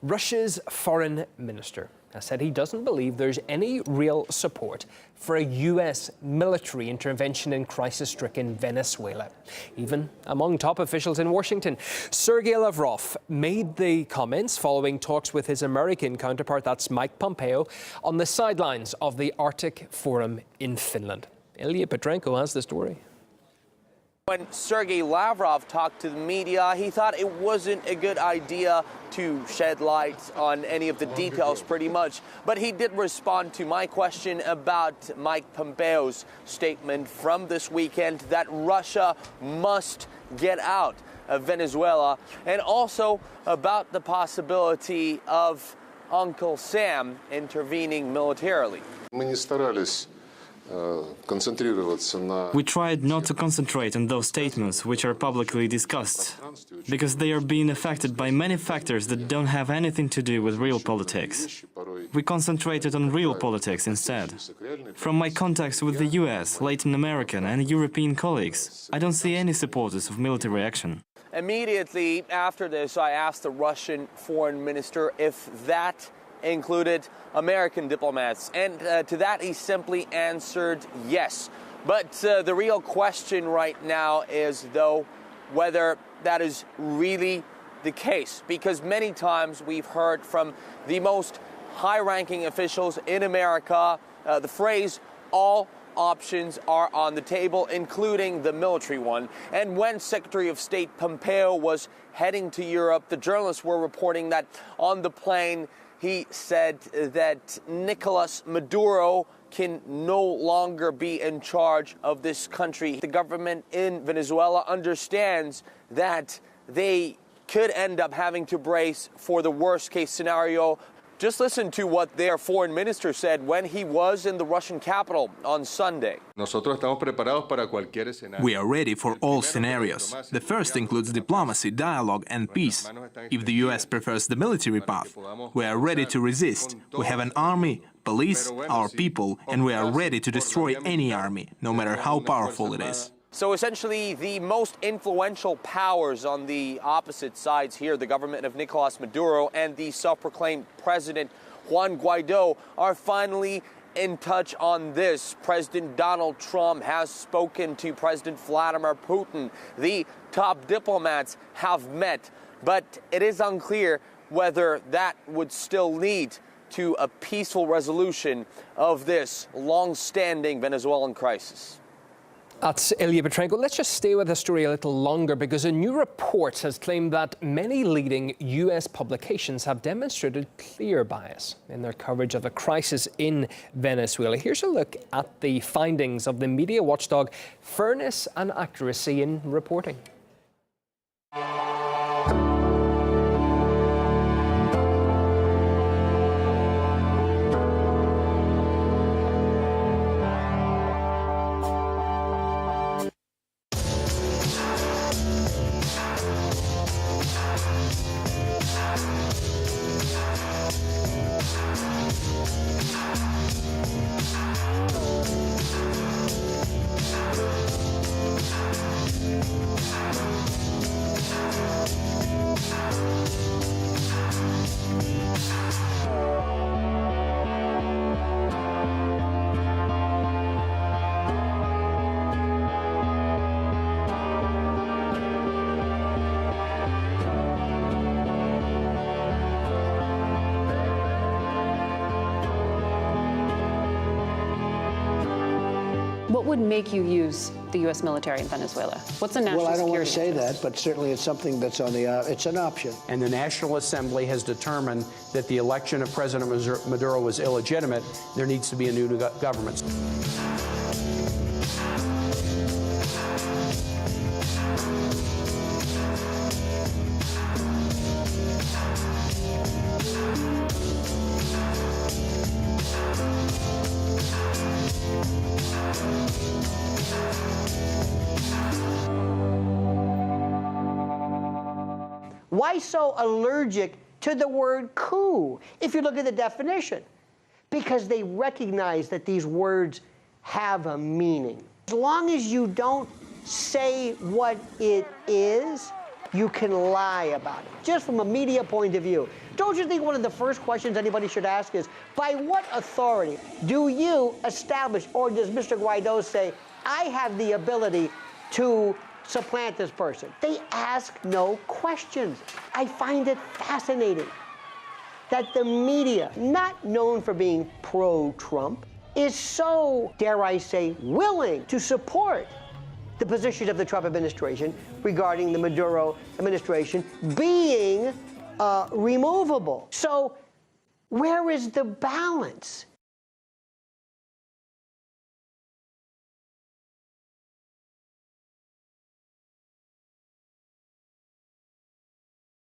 Russia's foreign minister has said he doesn't believe there's any real support for a U.S. military intervention in crisis-stricken Venezuela. Even among top officials in Washington, Sergei Lavrov made the comments following talks with his American counterpart, that's Mike Pompeo, on the sidelines of the Arctic Forum in Finland. Ilya Petrenko has the story. When Sergei Lavrov talked to the media, he thought it wasn't a good idea to shed light on any of the details pretty much. But he did respond to my question about Mike Pompeo's statement from this weekend that Russia must get out of Venezuela, and also about the possibility of Uncle Sam intervening militarily. We tried not to concentrate on those statements which are publicly discussed, because they are being affected by many factors that don't have anything to do with real politics. We concentrated on real politics instead. From my contacts with the US, Latin American and European colleagues, I don't see any supporters of military action. Immediately after this, I asked the Russian foreign minister if that included American diplomats, and to that he simply answered yes. But the real question right now is, though, whether that is really the case, because many times we've heard from the most high-ranking officials in America the phrase, all options are on the table, including the military one. And when Secretary of State Pompeo was heading to Europe, the journalists were reporting that on the plane he said that Nicolas Maduro can no longer be in charge of this country. The government in Venezuela understands that they could end up having to brace for the worst-case scenario. Just listen to what their foreign minister said when he was in the Russian capital on Sunday. We are ready for all scenarios. The first includes diplomacy, dialogue and peace. If the US prefers the military path, we are ready to resist. We have an army, police, our people, and we are ready to destroy any army, no matter how powerful it is. So essentially, the most influential powers on the opposite sides here, the government of Nicolas Maduro and the self-proclaimed president Juan Guaido, are finally in touch on this. President Donald Trump has spoken to President Vladimir Putin. The top diplomats have met, but it is unclear whether that would still lead to a peaceful resolution of this long-standing Venezuelan crisis. That's Ilya Petrenko. Let's just stay with the story a little longer, because a new report has claimed that many leading U.S. publications have demonstrated clear bias in their coverage of the crisis in Venezuela. Here's a look at the findings of the media watchdog Fairness and Accuracy in Reporting. What would make you use the U.S. military in Venezuela? What's the national security Well, I don't want to say interest? that, but certainly it's something that's on the, it's an option. And the National Assembly has determined that the election of President Maduro was illegitimate. There needs to be a new government. Why so allergic to the word coup, if you look at the definition? Because they recognize that these words have a meaning. As long as you don't say what it is, you can lie about it. Just from a media point of view, Don't you think one of the first questions anybody should ask is, by what authority do you establish, or does Mr. Guaido say, I have the ability to supplant this person? They ask no questions. I find it fascinating that the media, not known for being pro-Trump, is so, dare I say, willing to support the position of the Trump administration regarding the Maduro administration being removable. So where is the balance?